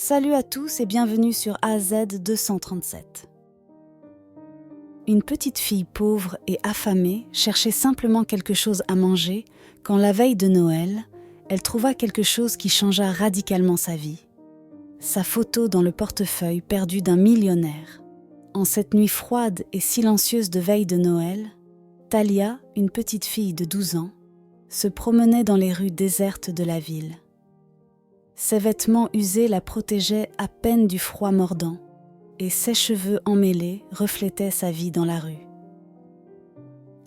Salut à tous et bienvenue sur AZ 237. Une petite fille pauvre et affamée cherchait simplement quelque chose à manger quand la veille de Noël, elle trouva quelque chose qui changea radicalement sa vie. Sa photo dans le portefeuille perdu d'un millionnaire. En cette nuit froide et silencieuse de veille de Noël, Talia, une petite fille de 12 ans, se promenait dans les rues désertes de la ville. Ses vêtements usés la protégeaient à peine du froid mordant, et ses cheveux emmêlés reflétaient sa vie dans la rue.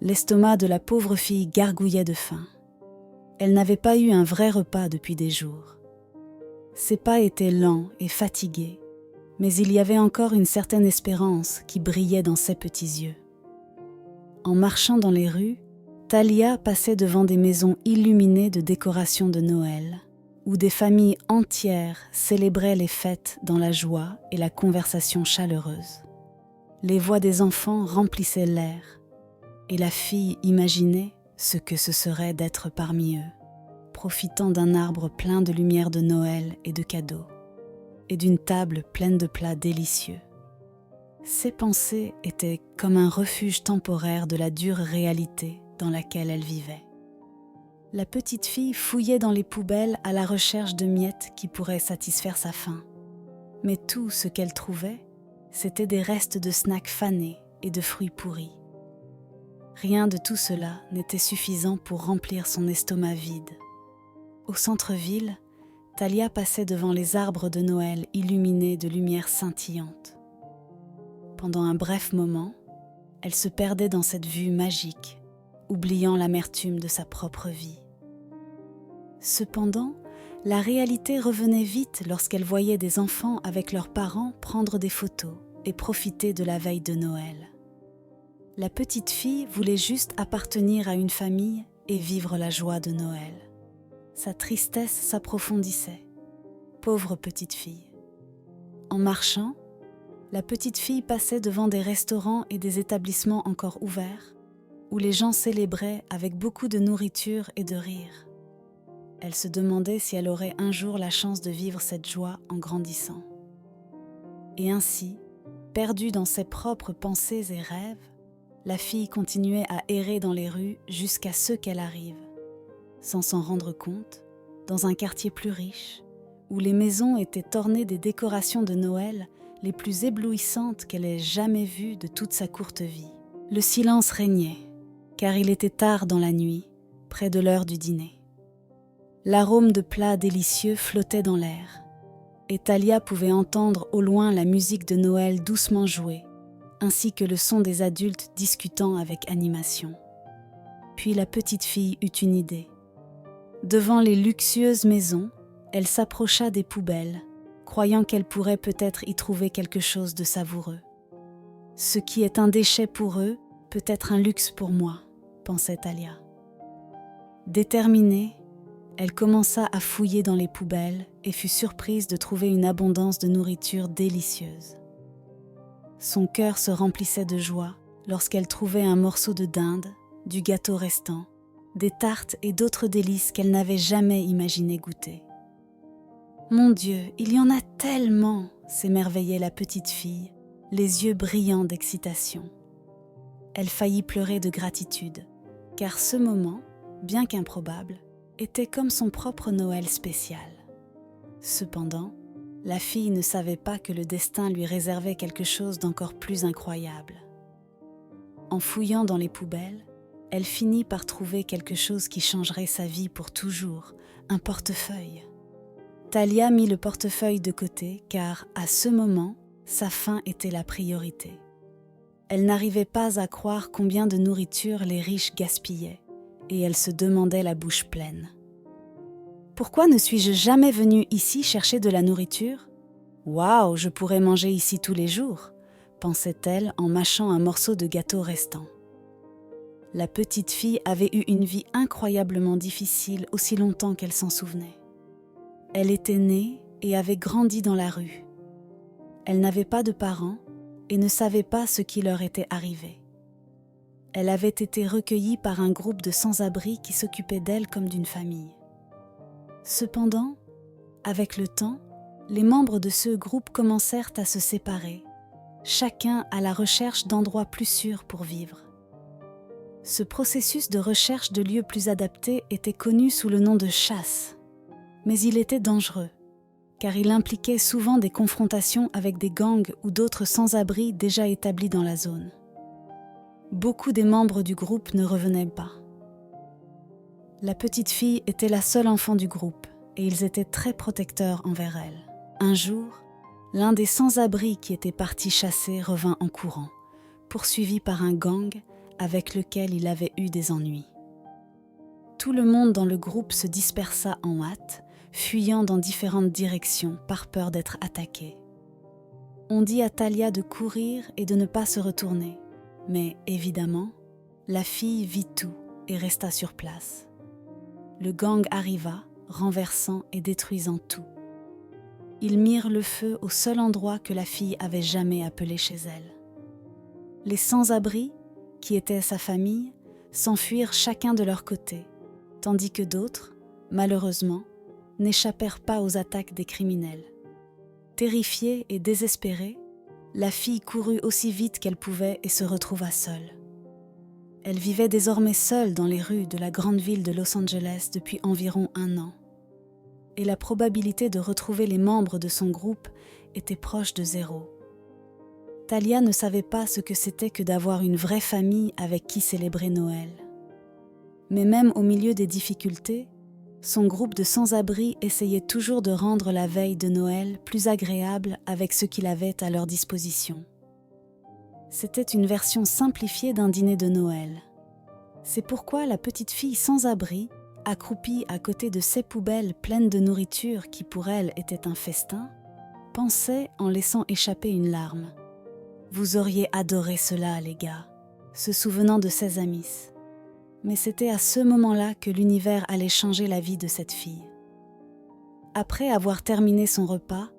L'estomac de la pauvre fille gargouillait de faim. Elle n'avait pas eu un vrai repas depuis des jours. Ses pas étaient lents et fatigués, mais il y avait encore une certaine espérance qui brillait dans ses petits yeux. En marchant dans les rues, Talia passait devant des maisons illuminées de décorations de Noël, où des familles entières célébraient les fêtes dans la joie et la conversation chaleureuse. Les voix des enfants remplissaient l'air, et la fille imaginait ce que ce serait d'être parmi eux, profitant d'un arbre plein de lumière de Noël et de cadeaux, et d'une table pleine de plats délicieux. Ses pensées étaient comme un refuge temporaire de la dure réalité dans laquelle elle vivait. La petite fille fouillait dans les poubelles à la recherche de miettes qui pourraient satisfaire sa faim. Mais tout ce qu'elle trouvait, c'était des restes de snacks fanés et de fruits pourris. Rien de tout cela n'était suffisant pour remplir son estomac vide. Au centre-ville, Talia passait devant les arbres de Noël illuminés de lumières scintillantes. Pendant un bref moment, elle se perdait dans cette vue magique, oubliant l'amertume de sa propre vie. Cependant, la réalité revenait vite lorsqu'elle voyait des enfants avec leurs parents prendre des photos et profiter de la veille de Noël. La petite fille voulait juste appartenir à une famille et vivre la joie de Noël. Sa tristesse s'approfondissait. Pauvre petite fille. En marchant, la petite fille passait devant des restaurants et des établissements encore ouverts, où les gens célébraient avec beaucoup de nourriture et de rire. Elle se demandait si elle aurait un jour la chance de vivre cette joie en grandissant. Et ainsi, perdue dans ses propres pensées et rêves, la fille continuait à errer dans les rues jusqu'à ce qu'elle arrive, sans s'en rendre compte, dans un quartier plus riche, où les maisons étaient ornées des décorations de Noël les plus éblouissantes qu'elle ait jamais vues de toute sa courte vie. Le silence régnait, car il était tard dans la nuit, près de l'heure du dîner. L'arôme de plats délicieux flottait dans l'air, et Talia pouvait entendre au loin la musique de Noël doucement jouer, ainsi que le son des adultes discutant avec animation. Puis la petite fille eut une idée. Devant les luxueuses maisons, elle s'approcha des poubelles, croyant qu'elle pourrait peut-être y trouver quelque chose de savoureux. Ce qui est un déchet pour eux peut être un luxe pour moi, pensait Talia. Déterminée, elle commença à fouiller dans les poubelles et fut surprise de trouver une abondance de nourriture délicieuse. Son cœur se remplissait de joie lorsqu'elle trouvait un morceau de dinde, du gâteau restant, des tartes et d'autres délices qu'elle n'avait jamais imaginé goûter. « Mon Dieu, il y en a tellement !» s'émerveillait la petite fille, les yeux brillants d'excitation. Elle faillit pleurer de gratitude, car ce moment, bien qu'improbable, était comme son propre Noël spécial. Cependant, la fille ne savait pas que le destin lui réservait quelque chose d'encore plus incroyable. En fouillant dans les poubelles, elle finit par trouver quelque chose qui changerait sa vie pour toujours, un portefeuille. Talia mit le portefeuille de côté car, à ce moment, sa faim était la priorité. Elle n'arrivait pas à croire combien de nourriture les riches gaspillaient, et elle se demandait la bouche pleine. « Pourquoi ne suis-je jamais venue ici chercher de la nourriture ? Waouh, je pourrais manger ici tous les jours !» pensait-elle en mâchant un morceau de gâteau restant. La petite fille avait eu une vie incroyablement difficile aussi longtemps qu'elle s'en souvenait. Elle était née et avait grandi dans la rue. Elle n'avait pas de parents et ne savait pas ce qui leur était arrivé. Elle avait été recueillie par un groupe de sans-abri qui s'occupait d'elle comme d'une famille. Cependant, avec le temps, les membres de ce groupe commencèrent à se séparer, chacun à la recherche d'endroits plus sûrs pour vivre. Ce processus de recherche de lieux plus adaptés était connu sous le nom de chasse, mais il était dangereux, car il impliquait souvent des confrontations avec des gangs ou d'autres sans-abri déjà établis dans la zone. Beaucoup des membres du groupe ne revenaient pas. La petite fille était la seule enfant du groupe et ils étaient très protecteurs envers elle. Un jour, l'un des sans-abri qui était parti chasser revint en courant, poursuivi par un gang avec lequel il avait eu des ennuis. Tout le monde dans le groupe se dispersa en hâte, fuyant dans différentes directions par peur d'être attaqué. On dit à Talia de courir et de ne pas se retourner, mais évidemment, la fille vit tout et resta sur place. Le gang arriva, renversant et détruisant tout. Ils mirent le feu au seul endroit que la fille avait jamais appelé chez elle. Les sans-abri, qui étaient sa famille, s'enfuirent chacun de leur côté, tandis que d'autres, malheureusement, n'échappèrent pas aux attaques des criminels. Terrifiée et désespérée, la fille courut aussi vite qu'elle pouvait et se retrouva seule. Elle vivait désormais seule dans les rues de la grande ville de Los Angeles depuis environ 1 an. Et la probabilité de retrouver les membres de son groupe était proche de 0. Talia ne savait pas ce que c'était que d'avoir une vraie famille avec qui célébrer Noël. Mais même au milieu des difficultés, son groupe de sans-abri essayait toujours de rendre la veille de Noël plus agréable avec ce qu'il avait à leur disposition. C'était une version simplifiée d'un dîner de Noël. C'est pourquoi la petite fille sans-abri, accroupie à côté de ces poubelles pleines de nourriture qui pour elle était un festin, pensait en laissant échapper une larme. « Vous auriez adoré cela, les gars », se souvenant de ses amis. Mais c'était à ce moment-là que l'univers allait changer la vie de cette fille. Après avoir terminé son repas,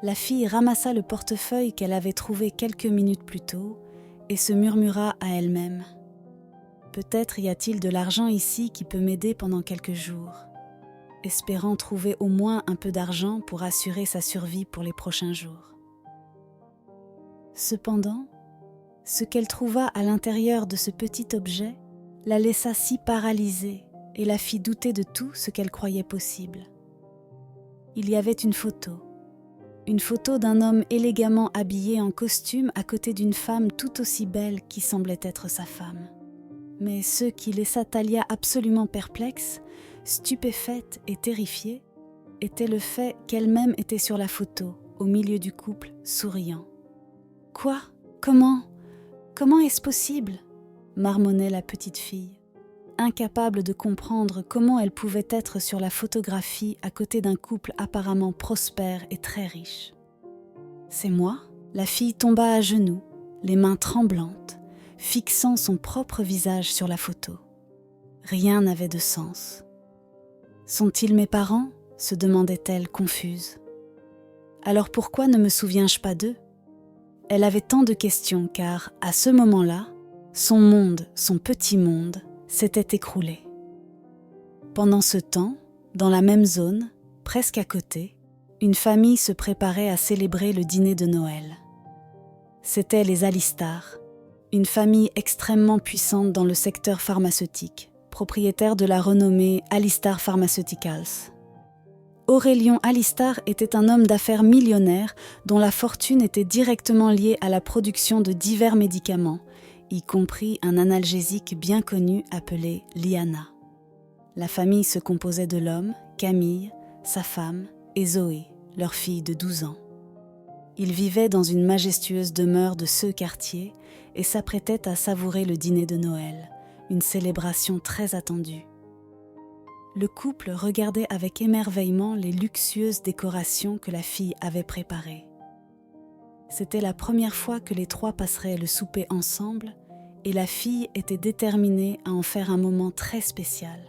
la fille ramassa le portefeuille qu'elle avait trouvé quelques minutes plus tôt et se murmura à elle-même « Peut-être y a-t-il de l'argent ici qui peut m'aider pendant quelques jours », espérant trouver au moins un peu d'argent pour assurer sa survie pour les prochains jours. Cependant, ce qu'elle trouva à l'intérieur de ce petit objet la laissa si paralysée et la fit douter de tout ce qu'elle croyait possible. Il y avait une photo d'un homme élégamment habillé en costume à côté d'une femme tout aussi belle qui semblait être sa femme. Mais ce qui laissa Talia absolument perplexe, stupéfaite et terrifiée, était le fait qu'elle-même était sur la photo, au milieu du couple, souriant. « Quoi ? Comment est-ce possible ?» marmonnait la petite fille, incapable de comprendre comment elle pouvait être sur la photographie à côté d'un couple apparemment prospère et très riche. « C'est moi ?» La fille tomba à genoux, les mains tremblantes, fixant son propre visage sur la photo. Rien n'avait de sens. « Sont-ils mes parents ?» se demandait-elle confuse. « Alors pourquoi ne me souviens-je pas d'eux ?» Elle avait tant de questions car, à ce moment-là, son monde, son petit monde, s'était écroulé. Pendant ce temps, dans la même zone, presque à côté, une famille se préparait à célébrer le dîner de Noël. C'étaient les Alistar, une famille extrêmement puissante dans le secteur pharmaceutique, propriétaire de la renommée Alistar Pharmaceuticals. Aurelion Alistar était un homme d'affaires millionnaire dont la fortune était directement liée à la production de divers médicaments, y compris un analgésique bien connu appelé Liana. La famille se composait de l'homme, Camille, sa femme et Zoé, leur fille de 12 ans. Ils vivaient dans une majestueuse demeure de ce quartier et s'apprêtaient à savourer le dîner de Noël, une célébration très attendue. Le couple regardait avec émerveillement les luxueuses décorations que la fille avait préparées. C'était la première fois que les trois passeraient le souper ensemble et la fille était déterminée à en faire un moment très spécial.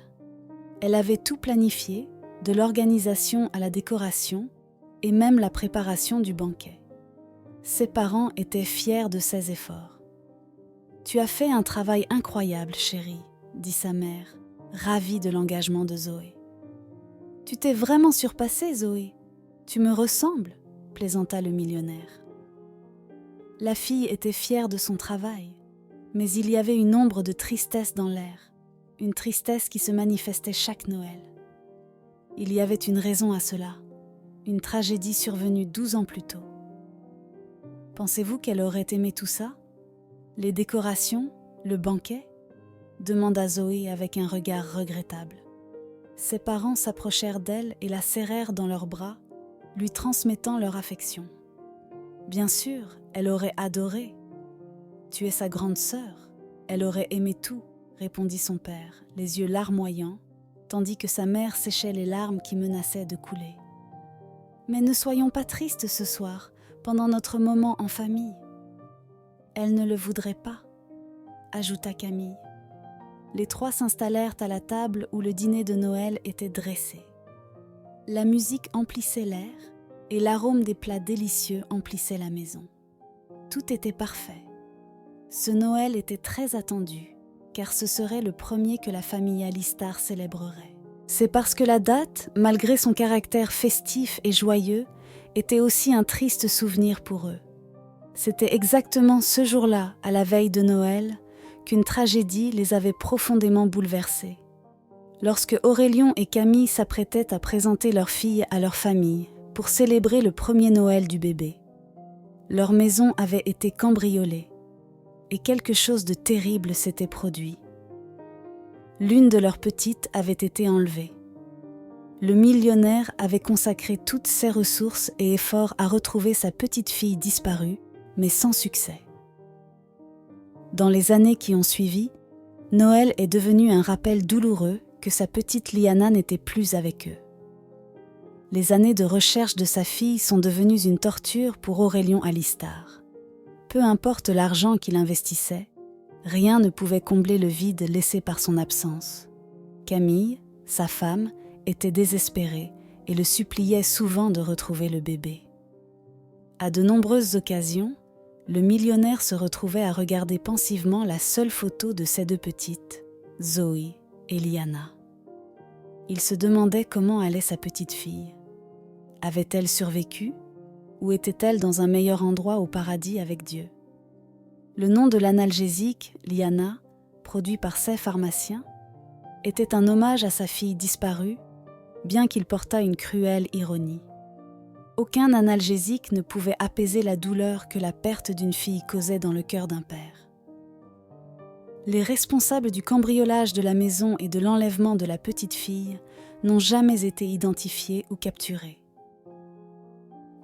Elle avait tout planifié, de l'organisation à la décoration et même la préparation du banquet. Ses parents étaient fiers de ses efforts. « Tu as fait un travail incroyable, chérie », dit sa mère, ravie de l'engagement de Zoé. « Tu t'es vraiment surpassée, Zoé. Tu me ressembles, plaisanta le millionnaire. La fille était fière de son travail, mais il y avait une ombre de tristesse dans l'air, une tristesse qui se manifestait chaque Noël. Il y avait une raison à cela, une tragédie survenue 12 ans plus tôt. Pensez-vous qu'elle aurait aimé tout ça? Les décorations, le banquet? Demanda Zoé avec un regard regrettable. Ses parents s'approchèrent d'elle et la serrèrent dans leurs bras, lui transmettant leur affection. Bien sûr, elle aurait adoré. Tu es sa grande sœur, elle aurait aimé tout, répondit son père, les yeux larmoyants, tandis que sa mère séchait les larmes qui menaçaient de couler. Mais ne soyons pas tristes ce soir, pendant notre moment en famille. Elle ne le voudrait pas, ajouta Camille. Les trois s'installèrent à la table où le dîner de Noël était dressé. La musique emplissait l'air et l'arôme des plats délicieux emplissait la maison. Tout était parfait. Ce Noël était très attendu, car ce serait le premier que la famille Alistar célébrerait. C'est parce que la date, malgré son caractère festif et joyeux, était aussi un triste souvenir pour eux. C'était exactement ce jour-là, à la veille de Noël, qu'une tragédie les avait profondément bouleversés. Lorsque Aurélien et Camille s'apprêtaient à présenter leur fille à leur famille pour célébrer le premier Noël du bébé, leur maison avait été cambriolée et quelque chose de terrible s'était produit. L'une de leurs petites avait été enlevée. Le millionnaire avait consacré toutes ses ressources et efforts à retrouver sa petite fille disparue, mais sans succès. Dans les années qui ont suivi, Noël est devenu un rappel douloureux que sa petite Liana n'était plus avec eux. Les années de recherche de sa fille sont devenues une torture pour Aurélien Alistar. Peu importe l'argent qu'il investissait, rien ne pouvait combler le vide laissé par son absence. Camille, sa femme, était désespérée et le suppliait souvent de retrouver le bébé. À de nombreuses occasions, le millionnaire se retrouvait à regarder pensivement la seule photo de ses deux petites, Zoé et Liana. Il se demandait comment allait sa petite fille. Avait-elle survécu ou était-elle dans un meilleur endroit au paradis avec Dieu? Le nom de l'analgésique, Liana, produit par ces pharmaciens, était un hommage à sa fille disparue, bien qu'il portât une cruelle ironie. Aucun analgésique ne pouvait apaiser la douleur que la perte d'une fille causait dans le cœur d'un père. Les responsables du cambriolage de la maison et de l'enlèvement de la petite fille n'ont jamais été identifiés ou capturés.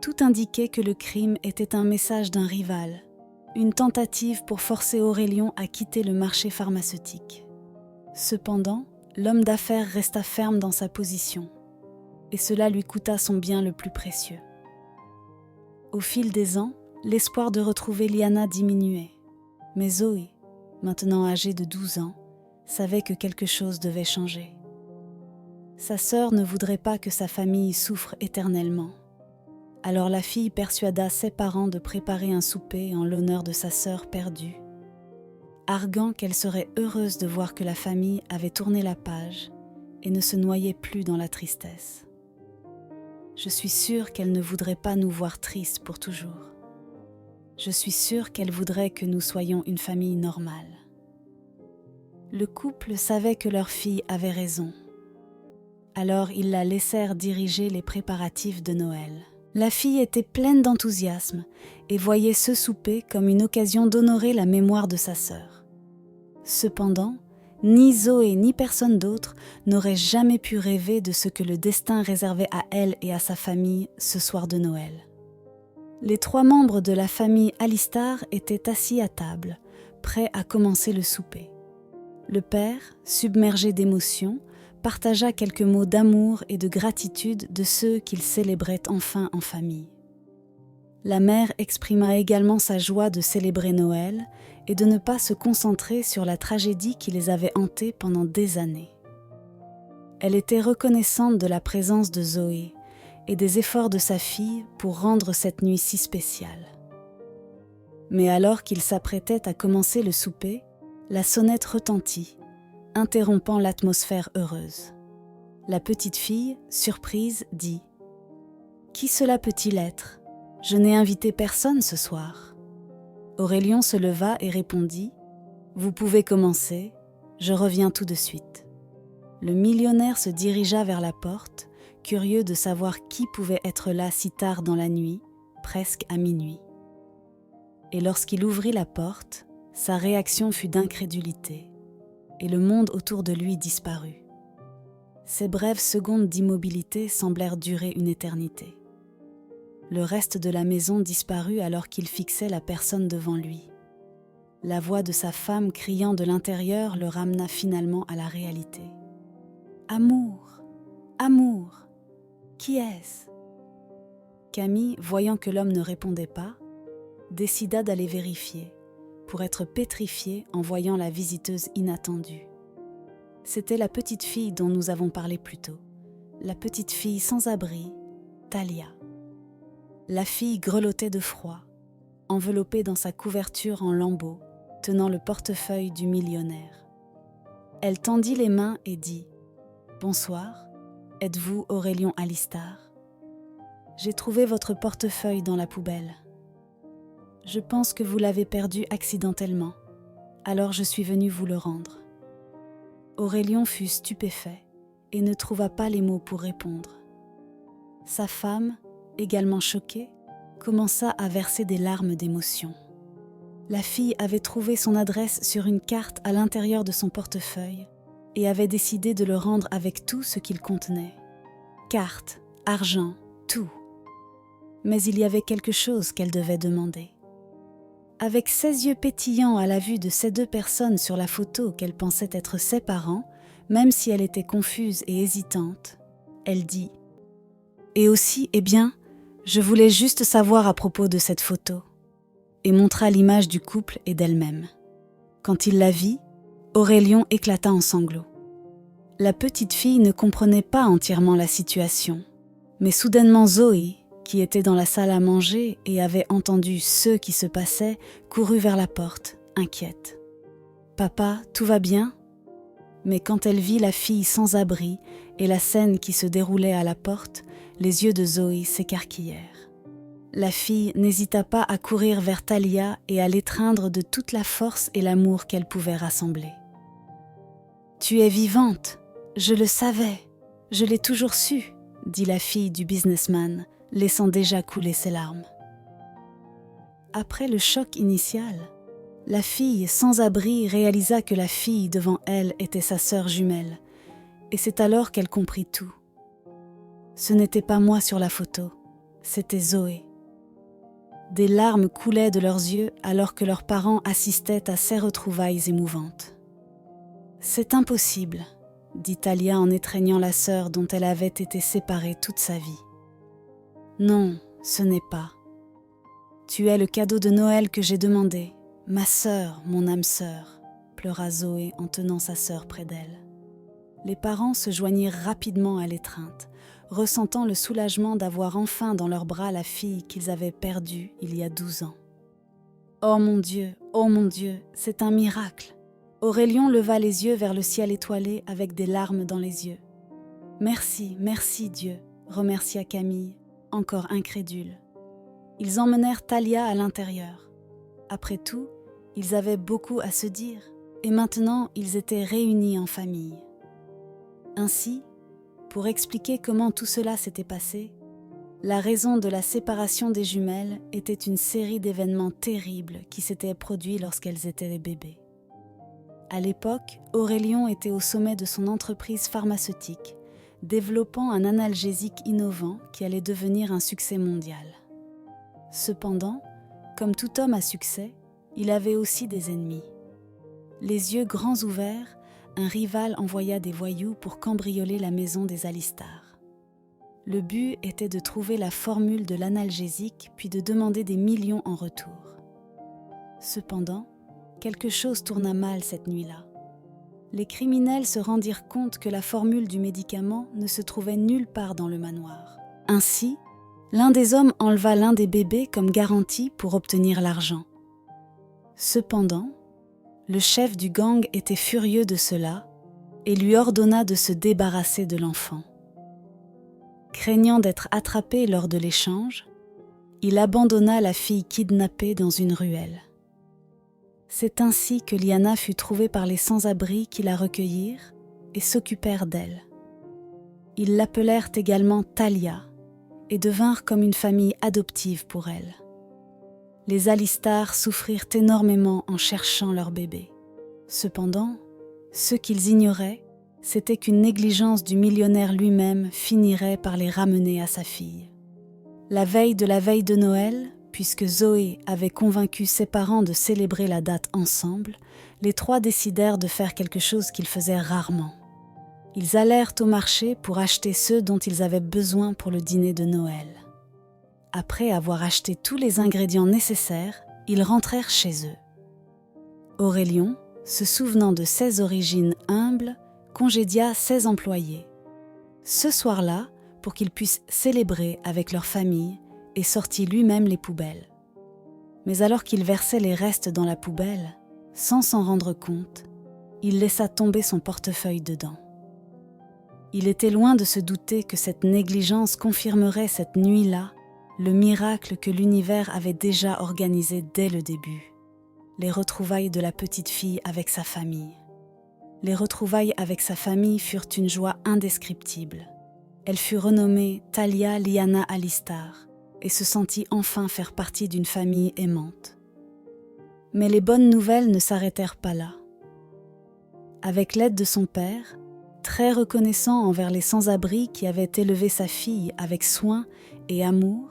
Tout indiquait que le crime était un message d'un rival, une tentative pour forcer Aurélien à quitter le marché pharmaceutique. Cependant, l'homme d'affaires resta ferme dans sa position, et cela lui coûta son bien le plus précieux. Au fil des ans, l'espoir de retrouver Liana diminuait, mais Zoé, maintenant âgée de 12 ans, savait que quelque chose devait changer. Sa sœur ne voudrait pas que sa famille souffre éternellement. Alors la fille persuada ses parents de préparer un souper en l'honneur de sa sœur perdue, arguant qu'elle serait heureuse de voir que la famille avait tourné la page et ne se noyait plus dans la tristesse. Je suis sûre qu'elle ne voudrait pas nous voir tristes pour toujours. Je suis sûre qu'elle voudrait que nous soyons une famille normale. Le couple savait que leur fille avait raison. Alors ils la laissèrent diriger les préparatifs de Noël. La fille était pleine d'enthousiasme et voyait ce souper comme une occasion d'honorer la mémoire de sa sœur. Cependant, ni Zoé ni personne d'autre n'aurait jamais pu rêver de ce que le destin réservait à elle et à sa famille ce soir de Noël. Les 3 membres de la famille Alistar étaient assis à table, prêts à commencer le souper. Le père, submergé d'émotion, partagea quelques mots d'amour et de gratitude de ceux qu'il célébrait enfin en famille. La mère exprima également sa joie de célébrer Noël et de ne pas se concentrer sur la tragédie qui les avait hantés pendant des années. Elle était reconnaissante de la présence de Zoé et des efforts de sa fille pour rendre cette nuit si spéciale. Mais alors qu'ils s'apprêtaient à commencer le souper, la sonnette retentit, interrompant l'atmosphère heureuse. La petite fille, surprise, dit Qui cela peut-il être? Je n'ai invité personne ce soir. » Aurélien se leva et répondit « Vous pouvez commencer, je reviens tout de suite. » Le millionnaire se dirigea vers la porte, curieux de savoir qui pouvait être là si tard dans la nuit, presque à minuit. Et lorsqu'il ouvrit la porte, sa réaction fut d'incrédulité, et le monde autour de lui disparut. Ces brèves secondes d'immobilité semblèrent durer une éternité. Le reste de la maison disparut alors qu'il fixait la personne devant lui. La voix de sa femme criant de l'intérieur le ramena finalement à la réalité. « Amour, amour, qui est-ce » Camille, voyant que l'homme ne répondait pas, décida d'aller vérifier, pour être pétrifiée en voyant la visiteuse inattendue. C'était la petite fille dont nous avons parlé plus tôt, la petite fille sans abri, Thalia. La fille grelottait de froid, enveloppée dans sa couverture en lambeaux, tenant le portefeuille du millionnaire. Elle tendit les mains et dit « Bonsoir, êtes-vous Aurélien Alistar ? J'ai trouvé votre portefeuille dans la poubelle. Je pense que vous l'avez perdu accidentellement, alors je suis venue vous le rendre. » Aurélien fut stupéfait et ne trouva pas les mots pour répondre. Sa femme, également choquée, commença à verser des larmes d'émotion. La fille avait trouvé son adresse sur une carte à l'intérieur de son portefeuille et avait décidé de le rendre avec tout ce qu'il contenait. Carte, argent, tout. Mais il y avait quelque chose qu'elle devait demander. Avec ses yeux pétillants à la vue de ces deux personnes sur la photo qu'elle pensait être ses parents, même si elle était confuse et hésitante, elle dit « Et aussi, je voulais juste savoir à propos de cette photo. » et montra l'image du couple et d'elle-même. Quand il la vit, Aurélien éclata en sanglots. La petite fille ne comprenait pas entièrement la situation, mais soudainement Zoé, qui était dans la salle à manger et avait entendu ce qui se passait, courut vers la porte, inquiète. « Papa, tout va bien ?» Mais quand elle vit la fille sans abri et la scène qui se déroulait à la porte, les yeux de Zoé s'écarquillèrent. La fille n'hésita pas à courir vers Thalia et à l'étreindre de toute la force et l'amour qu'elle pouvait rassembler. « Tu es vivante, je le savais, je l'ai toujours su », dit la fille du businessman, laissant déjà couler ses larmes. Après le choc initial, la fille sans abri réalisa que la fille devant elle était sa sœur jumelle, et c'est alors qu'elle comprit tout. Ce n'était pas moi sur la photo, c'était Zoé. Des larmes coulaient de leurs yeux alors que leurs parents assistaient à ces retrouvailles émouvantes. « C'est impossible », dit Thalia en étreignant la sœur dont elle avait été séparée toute sa vie. « Non, ce n'est pas. Tu es le cadeau de Noël que j'ai demandé, ma sœur, mon âme sœur, » pleura Zoé en tenant sa sœur près d'elle. Les parents se joignirent rapidement à l'étreinte, ressentant le soulagement d'avoir enfin dans leurs bras la fille qu'ils avaient perdue il y a 12 ans. « Oh mon Dieu, c'est un miracle !» Aurélien leva les yeux vers le ciel étoilé avec des larmes dans les yeux. « Merci, merci Dieu !» remercia Camille, encore incrédule. Ils emmenèrent Thalia à l'intérieur. Après tout, ils avaient beaucoup à se dire, et maintenant ils étaient réunis en famille. Ainsi, pour expliquer comment tout cela s'était passé, la raison de la séparation des jumelles était une série d'événements terribles qui s'étaient produits lorsqu'elles étaient des bébés. À l'époque, Aurélien était au sommet de son entreprise pharmaceutique, développant un analgésique innovant qui allait devenir un succès mondial. Cependant, comme tout homme à succès, il avait aussi des ennemis. Les yeux grands ouverts, un rival envoya des voyous pour cambrioler la maison des Alistar. Le but était de trouver la formule de l'analgésique puis de demander des millions en retour. Cependant, quelque chose tourna mal cette nuit-là. Les criminels se rendirent compte que la formule du médicament ne se trouvait nulle part dans le manoir. Ainsi, l'un des hommes enleva l'un des bébés comme garantie pour obtenir l'argent. Cependant, le chef du gang était furieux de cela et lui ordonna de se débarrasser de l'enfant. Craignant d'être attrapé lors de l'échange, il abandonna la fille kidnappée dans une ruelle. C'est ainsi que Liana fut trouvée par les sans-abri qui la recueillirent et s'occupèrent d'elle. Ils l'appelèrent également Talia et devinrent comme une famille adoptive pour elle. Les Alistar souffrirent énormément en cherchant leur bébé. Cependant, ce qu'ils ignoraient, c'était qu'une négligence du millionnaire lui-même finirait par les ramener à sa fille. La veille de Noël, puisque Zoé avait convaincu ses parents de célébrer la date ensemble, les trois décidèrent de faire quelque chose qu'ils faisaient rarement. Ils allèrent au marché pour acheter ceux dont ils avaient besoin pour le dîner de Noël. Après avoir acheté tous les ingrédients nécessaires, ils rentrèrent chez eux. Aurélien, se souvenant de ses origines humbles, congédia 16 employés. Ce soir-là, pour qu'ils puissent célébrer avec leur famille, et sortit lui-même les poubelles. Mais alors qu'il versait les restes dans la poubelle, sans s'en rendre compte, il laissa tomber son portefeuille dedans. Il était loin de se douter que cette négligence confirmerait cette nuit-là le miracle que l'univers avait déjà organisé dès le début, les retrouvailles de la petite fille avec sa famille. Les retrouvailles avec sa famille furent une joie indescriptible. Elle fut renommée Talia Liana Alistar et se sentit enfin faire partie d'une famille aimante. Mais les bonnes nouvelles ne s'arrêtèrent pas là. Avec l'aide de son père, très reconnaissant envers les sans-abri qui avaient élevé sa fille avec soin et amour,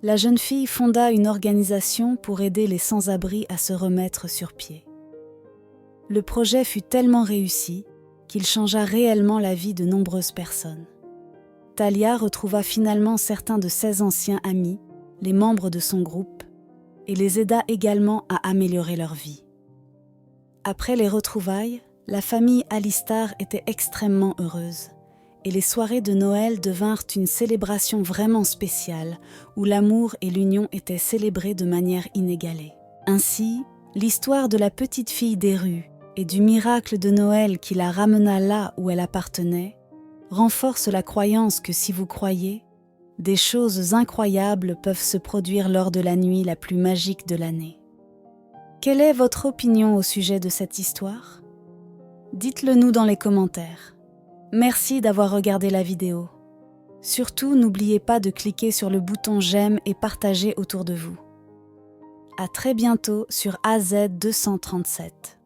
la jeune fille fonda une organisation pour aider les sans-abri à se remettre sur pied. Le projet fut tellement réussi qu'il changea réellement la vie de nombreuses personnes. Talia retrouva finalement certains de ses anciens amis, les membres de son groupe, et les aida également à améliorer leur vie. Après les retrouvailles, la famille Alistar était extrêmement heureuse, et les soirées de Noël devinrent une célébration vraiment spéciale, où l'amour et l'union étaient célébrés de manière inégalée. Ainsi, l'histoire de la petite fille des rues et du miracle de Noël qui la ramena là où elle appartenait, renforce la croyance que si vous croyez, des choses incroyables peuvent se produire lors de la nuit la plus magique de l'année. Quelle est votre opinion au sujet de cette histoire ? Dites-le nous dans les commentaires. Merci d'avoir regardé la vidéo. Surtout, n'oubliez pas de cliquer sur le bouton j'aime et partager autour de vous. À très bientôt sur AZ237.